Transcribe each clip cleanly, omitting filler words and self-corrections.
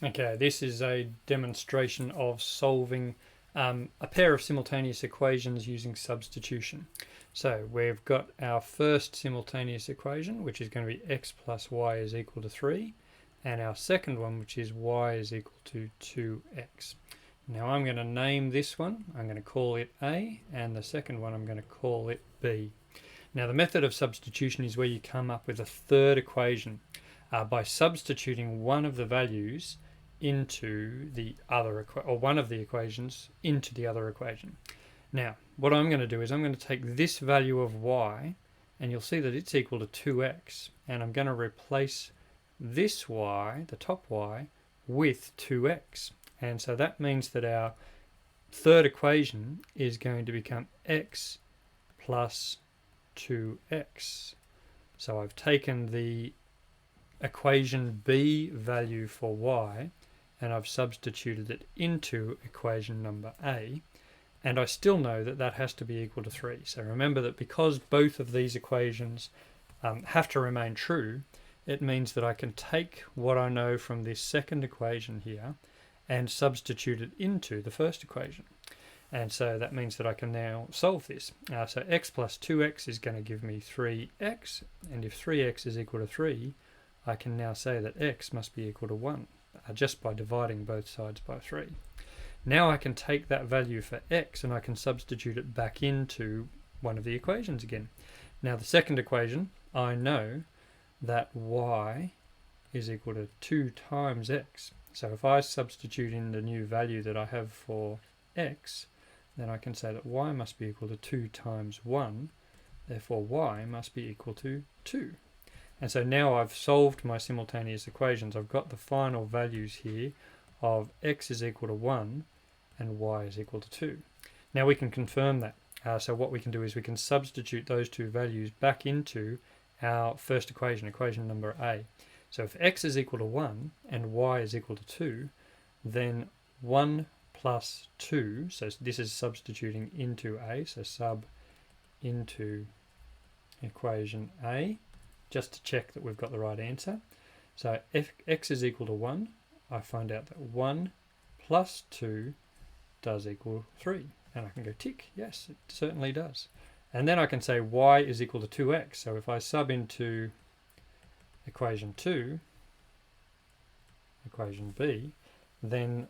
Okay, this is a demonstration of solving a pair of simultaneous equations using substitution. So we've got our first simultaneous equation, which is going to be x plus y is equal to 3, and our second one, which is y is equal to 2x. Now I'm going to name this one, I'm going to call it A, and the second one I'm going to call it B. Now the method of substitution is where you come up with a third equation by substituting one of the values into the other or one of the equations into the other equation. Now what I'm going to do is I'm going to take this value of y, and you'll see that it's equal to 2x, and I'm going to replace this y, the top y, with 2x, and so that means that our third equation is going to become x plus 2x. So I've taken the equation B value for y and I've substituted it into equation number A, and I still know that that has to be equal to 3. So remember that because both of these equations have to remain true, it means that I can take what I know from this second equation here and substitute it into the first equation. And so that means that I can now solve this. So x plus 2x is going to give me 3x, and if 3x is equal to 3, I can now say that x must be equal to 1 just by dividing both sides by 3. Now I can take that value for x and I can substitute it back into one of the equations again. Now the second equation, I know that y is equal to 2 times x. So if I substitute in the new value that I have for x, then I can say that y must be equal to 2 times 1, therefore y must be equal to 2. And so now I've solved my simultaneous equations. I've got the final values here of x is equal to 1 and y is equal to 2. Now we can confirm that. So what we can do is we can substitute those two values back into our first equation, equation number A. So if x is equal to 1 and y is equal to 2, then 1 plus 2, so this is substituting into A, so sub into equation A, just to check that we've got the right answer. So if x is equal to 1, I find out that 1 plus 2 does equal 3. And I can go tick, yes, it certainly does. And then I can say y is equal to 2x. So if I sub into equation 2, equation B, then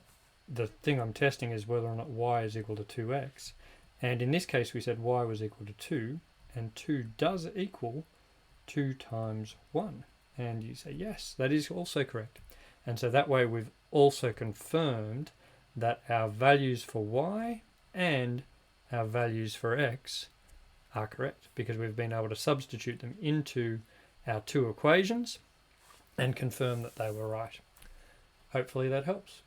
the thing I'm testing is whether or not y is equal to 2x. And in this case we said y was equal to 2, and 2 does equal 2 times 1. And you say yes, that is also correct. And so that way we've also confirmed that our values for y and our values for x are correct, because we've been able to substitute them into our two equations and confirm that they were right. Hopefully that helps.